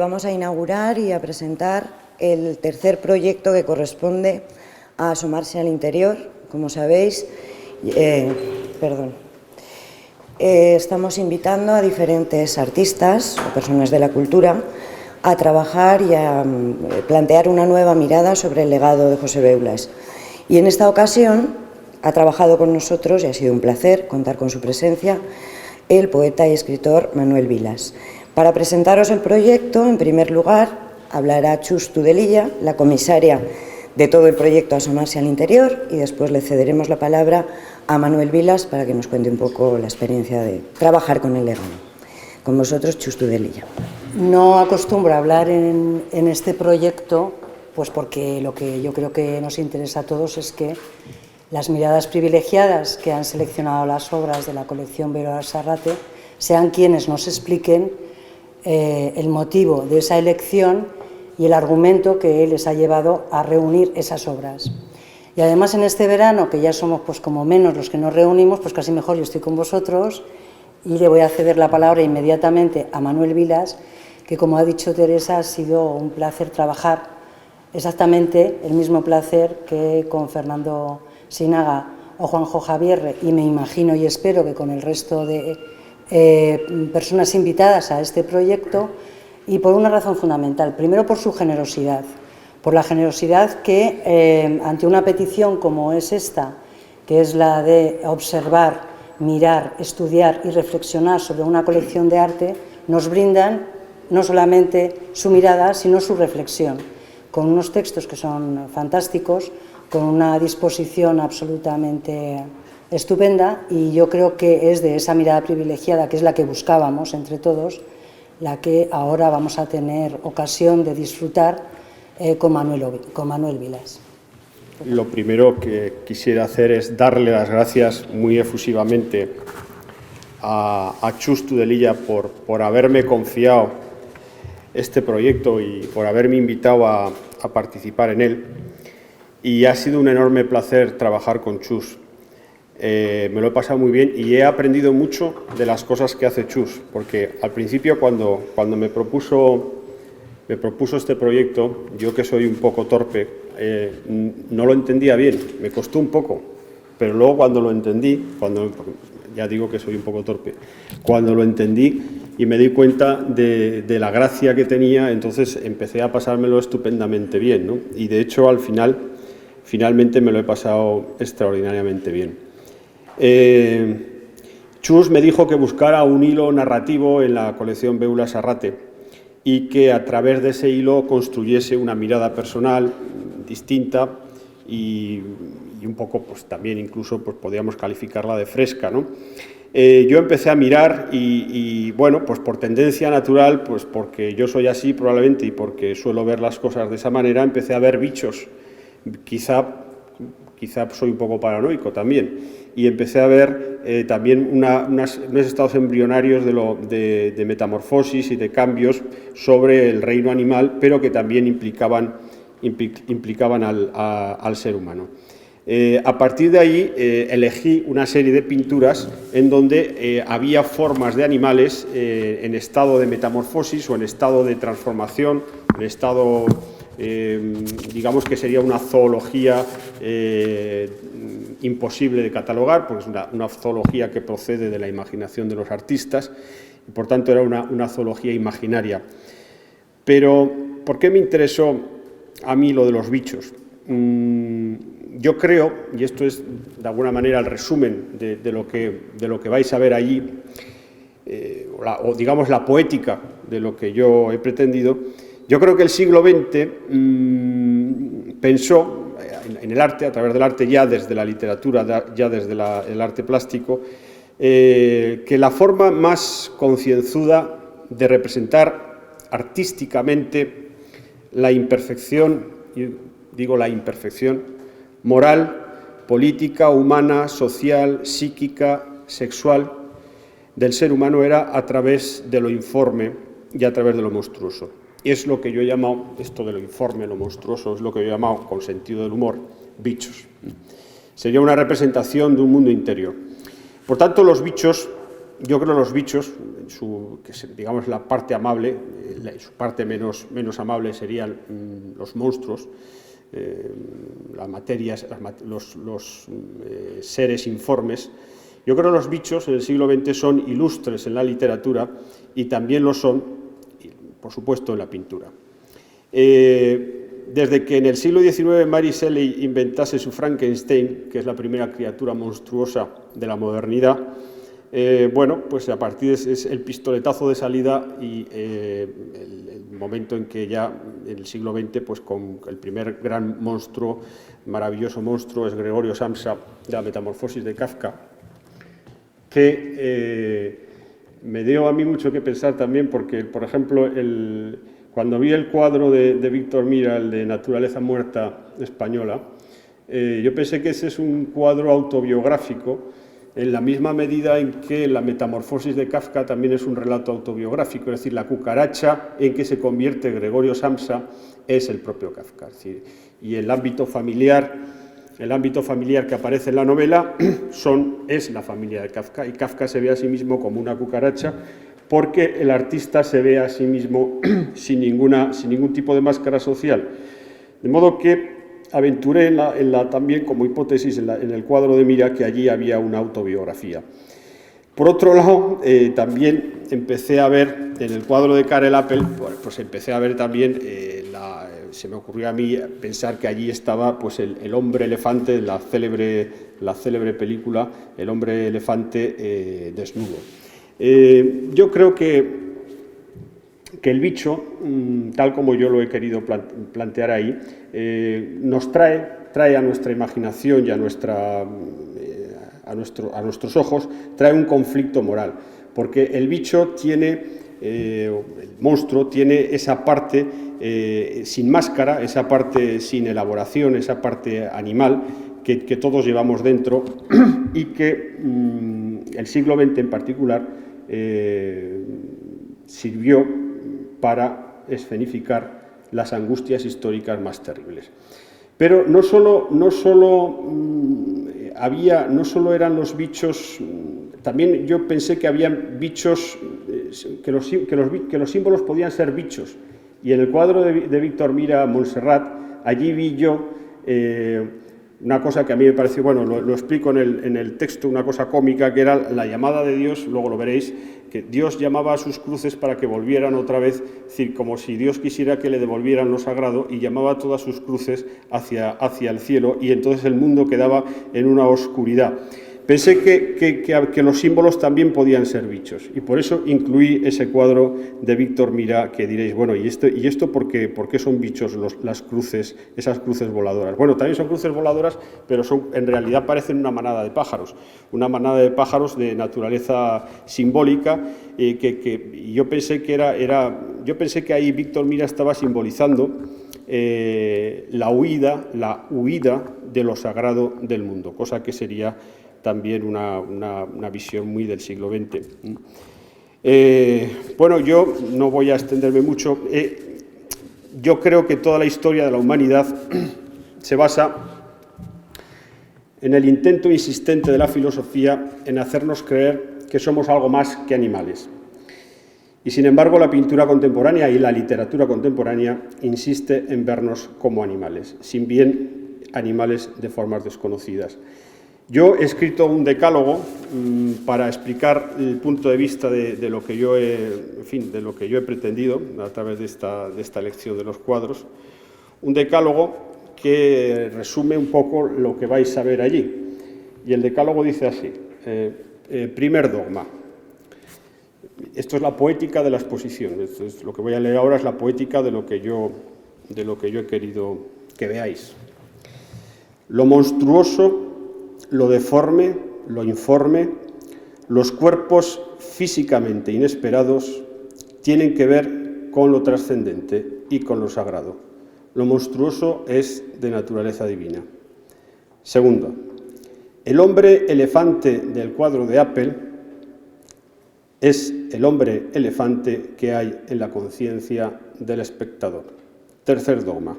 vamos a inaugurar y a presentar el tercer proyecto que corresponde a Asomarse al Interior. Como sabéis, estamos invitando a diferentes artistas o personas de la cultura a trabajar y a plantear una nueva mirada sobre el legado de José Beulas. Y en esta ocasión ha trabajado con nosotros, y ha sido un placer contar con su presencia, el poeta y escritor Manuel Vilas. Para presentaros el proyecto, en primer lugar, hablará Chus Tudelilla, la comisaria de todo el proyecto Asomarse al Interior, y después le cederemos la palabra a Manuel Vilas para que nos cuente un poco la experiencia de trabajar con el legado. Con vosotros, Chus Tudelilla. No acostumbro a hablar en este proyecto, pues porque lo que yo creo que nos interesa a todos es que las miradas privilegiadas que han seleccionado las obras de la colección Beulas Arrate sean quienes nos expliquen el motivo de esa elección y el argumento que les ha llevado a reunir esas obras. Y además en este verano, que ya somos pues como menos los que nos reunimos, pues casi mejor yo estoy con vosotros y le voy a ceder la palabra inmediatamente a Manuel Vilas, que como ha dicho Teresa, ha sido un placer trabajar, exactamente el mismo placer que con Fernando Sinaga o Juanjo Javierre, y me imagino y espero que con el resto de personas invitadas a este proyecto, y por una razón fundamental. Primero, por su generosidad, por la generosidad que ante una petición como es esta, que es la de observar, mirar, estudiar y reflexionar sobre una colección de arte, nos brindan no solamente su mirada, sino su reflexión, con unos textos que son fantásticos, con una disposición absolutamente estupenda, y yo creo que es de esa mirada privilegiada, que es la que buscábamos entre todos, la que ahora vamos a tener ocasión de disfrutar con Manuel Vilas. Lo primero que quisiera hacer es darle las gracias muy efusivamente a Chus Tudelilla por haberme confiado este proyecto y por haberme invitado a participar en él. Y ha sido un enorme placer trabajar con Chus. Me lo he pasado muy bien y he aprendido mucho de las cosas que hace Chus, porque al principio cuando me propuso este proyecto, yo que soy un poco torpe, no lo entendía bien, me costó un poco, pero luego cuando lo entendí, ya digo que soy un poco torpe, cuando lo entendí y me di cuenta de la gracia que tenía, entonces empecé a pasármelo estupendamente bien, ¿no? Y de hecho al finalmente me lo he pasado extraordinariamente bien. Chus me dijo que buscara un hilo narrativo en la colección Beulas Arrate y que a través de ese hilo construyese una mirada personal distinta y un poco, pues también incluso pues, podríamos calificarla de fresca, ¿no? Yo empecé a mirar y bueno, pues por tendencia natural, pues porque yo soy así probablemente y porque suelo ver las cosas de esa manera, empecé a ver bichos. Quizá soy un poco paranoico también, y empecé a ver también unos estados embrionarios de metamorfosis y de cambios sobre el reino animal, pero que también implicaban al ser humano. A partir de ahí elegí una serie de pinturas en donde había formas de animales en estado de metamorfosis o en estado de transformación, en estado digamos que sería una zoología imposible de catalogar, porque es una zoología que procede de la imaginación de los artistas, y por tanto era una zoología imaginaria. Pero, ¿por qué me interesó a mí lo de los bichos? Yo creo, y esto es de alguna manera el resumen de lo que vais a ver allí, o digamos la poética de lo que yo he pretendido. Yo creo que el siglo XX pensó en el arte, a través del arte, ya desde la literatura, ya desde el arte plástico, que la forma más concienzuda de representar artísticamente la imperfección, y digo la imperfección, moral, política, humana, social, psíquica, sexual del ser humano era a través de lo informe y a través de lo monstruoso. Y es lo que yo he llamado, esto de lo informe, lo monstruoso, es lo que yo he llamado, con sentido del humor, bichos. Sería una representación de un mundo interior. Por tanto, los bichos yo creo los bichos, digamos la parte amable, su parte menos amable serían los monstruos, las materias, los seres informes. Yo creo que los bichos en el siglo XX son ilustres en la literatura y también lo son, por supuesto, en la pintura. Desde que en el siglo XIX Mary Shelley inventase su Frankenstein, que es la primera criatura monstruosa de la modernidad, bueno, pues a partir de es el pistoletazo de salida y el momento en que ya en el siglo XX, pues con el primer gran monstruo, maravilloso monstruo, es Gregorio Samsa, de la Metamorfosis de Kafka, que me dio a mí mucho que pensar también porque, por ejemplo, cuando vi el cuadro de Víctor Mira, el de Naturaleza Muerta Española, yo pensé que ese es un cuadro autobiográfico en la misma medida en que la Metamorfosis de Kafka también es un relato autobiográfico, es decir, la cucaracha en que se convierte Gregorio Samsa es el propio Kafka. Es decir, y el ámbito familiar que aparece en la novela es la familia de Kafka, y Kafka se ve a sí mismo como una cucaracha porque el artista se ve a sí mismo sin ningún tipo de máscara social. De modo que aventuré también como hipótesis en el cuadro de Mira que allí había una autobiografía. Por otro lado, también empecé a ver en el cuadro de Karel Appel, pues empecé a ver también, se me ocurrió a mí pensar que allí estaba pues el hombre elefante, la célebre película El hombre elefante desnudo. Yo creo que el bicho, tal como yo lo he querido plantear ahí, nos trae a nuestra imaginación y a nuestros ojos, trae un conflicto moral, porque el bicho el monstruo tiene esa parte sin máscara, esa parte sin elaboración, esa parte animal que todos llevamos dentro y que el siglo XX en particular sirvió para escenificar las angustias históricas más terribles. Pero no solo eran los bichos, también yo pensé que había bichos, que los símbolos podían ser bichos. Y en el cuadro de Víctor Mira Montserrat, allí vi yo una cosa que a mí me pareció, bueno, lo explico en el texto, una cosa cómica, que era la llamada de Dios, luego lo veréis, que Dios llamaba a sus cruces para que volvieran otra vez, es decir, como si Dios quisiera que le devolvieran lo sagrado, y llamaba a todas sus cruces hacia el cielo, y entonces el mundo quedaba en una oscuridad. Pensé que los símbolos también podían ser bichos, y por eso incluí ese cuadro de Víctor Mira, que diréis, bueno, ¿y esto por qué son bichos las cruces, esas cruces voladoras? Bueno, también son cruces voladoras, pero en realidad parecen una manada de pájaros de naturaleza simbólica, y yo pensé que ahí Víctor Mira estaba simbolizando la huida de lo sagrado del mundo, cosa que sería también una visión muy del siglo XX. Bueno, yo no voy a extenderme mucho. Yo creo que toda la historia de la humanidad se basa en el intento insistente de la filosofía en hacernos creer que somos algo más que animales. Y sin embargo, la pintura contemporánea y la literatura contemporánea insiste en vernos como animales, sin bien animales de formas desconocidas. Yo he escrito un decálogo para explicar el punto de vista de lo que yo he pretendido a través de esta lección de los cuadros. Un decálogo que resume un poco lo que vais a ver allí. Y el decálogo dice así, primer dogma. Esto es la poética de la exposición. Lo que voy a leer ahora es la poética de lo que yo he querido que veáis. Lo monstruoso, lo deforme, lo informe, los cuerpos físicamente inesperados tienen que ver con lo trascendente y con lo sagrado. Lo monstruoso es de naturaleza divina. Segundo, el hombre elefante del cuadro de Appel es el hombre elefante que hay en la conciencia del espectador. Tercer dogma,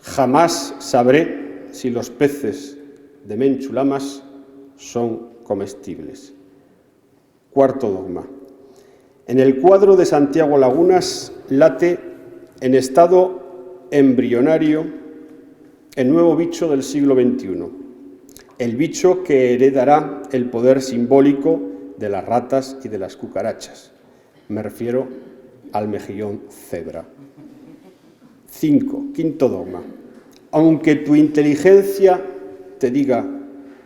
jamás sabré si los peces de Menchulamas son comestibles. Cuarto dogma. En el cuadro de Santiago Lagunas late en estado embrionario el nuevo bicho del siglo XXI, el bicho que heredará el poder simbólico de las ratas y de las cucarachas. Me refiero al mejillón cebra. 5. Quinto dogma. Aunque tu inteligencia te diga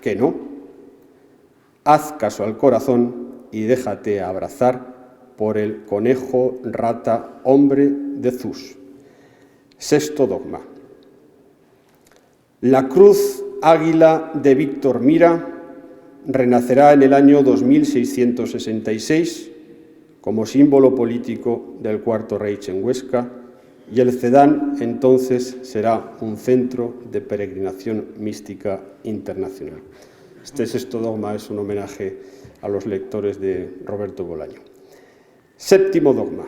que no, haz caso al corazón y déjate abrazar por el conejo rata hombre de Zeus. Sexto dogma. La cruz águila de Víctor Mira renacerá en el año 2666 como símbolo político del Cuarto Reich en Huesca, y el Cedán entonces será un centro de peregrinación mística internacional. Este sexto dogma es un homenaje a los lectores de Roberto Bolaño. Séptimo dogma.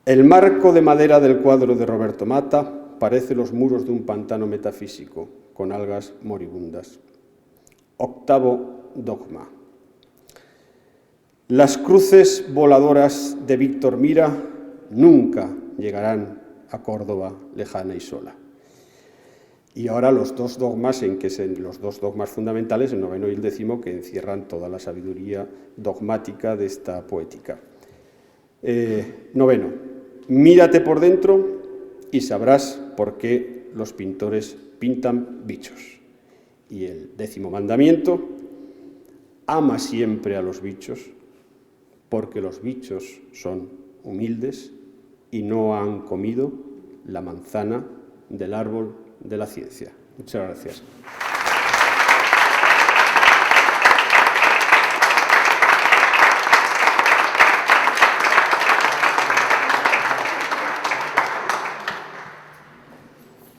El marco de madera del cuadro de Roberto Mata parece los muros de un pantano metafísico con algas moribundas. Octavo dogma. Las cruces voladoras de Víctor Mira nunca llegarán a Córdoba lejana y sola. Y ahora los dos dogmas fundamentales, el noveno y el décimo, que encierran toda la sabiduría dogmática de esta poética. Noveno, mírate por dentro y sabrás por qué los pintores pintan bichos. Y el décimo mandamiento, ama siempre a los bichos, porque los bichos son humildes y no han comido la manzana del árbol de la ciencia. Muchas gracias.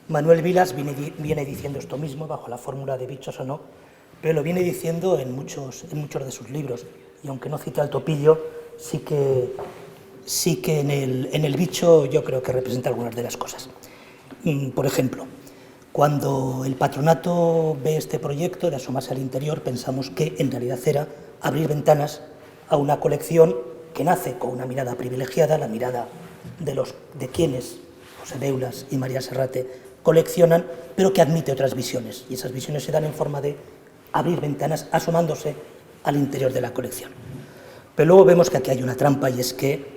Manuel Vilas viene diciendo esto mismo bajo la fórmula de bichos o no, pero lo viene diciendo en muchos de sus libros, y aunque no cita al topillo, sí que en el bicho yo creo que representa algunas de las cosas. Por ejemplo, cuando el patronato ve este proyecto de asomarse al interior, pensamos que en realidad era abrir ventanas a una colección que nace con una mirada privilegiada, la mirada de quienes José Beulas y María Serrate coleccionan, pero que admite otras visiones, y esas visiones se dan en forma de abrir ventanas asomándose al interior de la colección. Pero luego vemos que aquí hay una trampa, y es que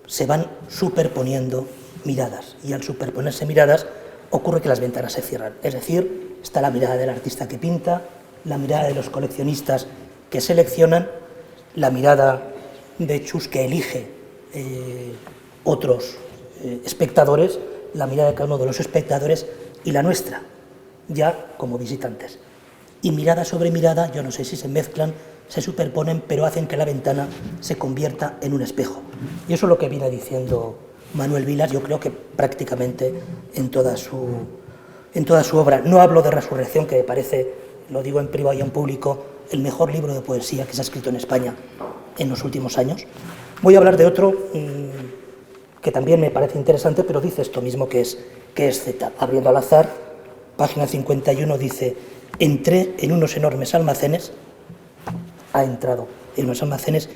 se van superponiendo miradas, y al superponerse miradas ocurre que las ventanas se cierran. Es decir, está la mirada del artista que pinta, la mirada de los coleccionistas que seleccionan, la mirada de Chus que elige otros espectadores, la mirada de cada uno de los espectadores y la nuestra, ya como visitantes. Y mirada sobre mirada, yo no sé si se mezclan, se superponen, pero hacen que la ventana se convierta en un espejo. Y eso es lo que viene diciendo Manuel Vilas, yo creo que prácticamente en toda su obra. No hablo de Resurrección, que me parece, lo digo en privado y en público, el mejor libro de poesía que se ha escrito en España en los últimos años. Voy a hablar de otro que también me parece interesante, pero dice esto mismo, que es Z. Abriendo al azar, página 51, dice: entré en unos enormes almacenes, ha entrado en unos almacenes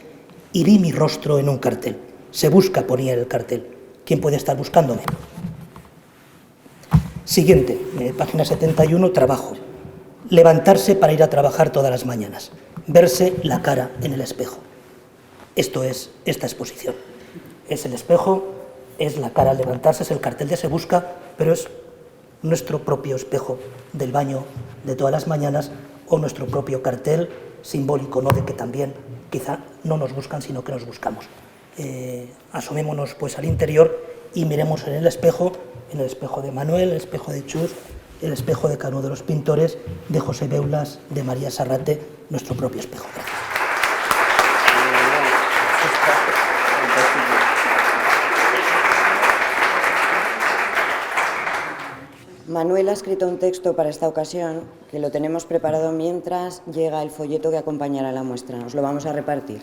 y vi mi rostro en un cartel. Se busca, ponía en el cartel. ¿Quién puede estar buscándome? Siguiente, página 71, trabajo. Levantarse para ir a trabajar todas las mañanas. Verse la cara en el espejo. Esto es esta exposición. Es el espejo, es la cara al levantarse, es el cartel de Se busca, pero es nuestro propio espejo del baño de todas las mañanas, o nuestro propio cartel simbólico, ¿no?, de que también quizá no nos buscan, sino que nos buscamos. Asomémonos pues al interior y miremos en el espejo de Manuel, el espejo de Chus, el espejo de cada uno de los pintores, de José Beulas, de María Serrate, nuestro propio espejo. Gracias. Manuel ha escrito un texto para esta ocasión que lo tenemos preparado mientras llega el folleto que acompañará la muestra. Os lo vamos a repartir.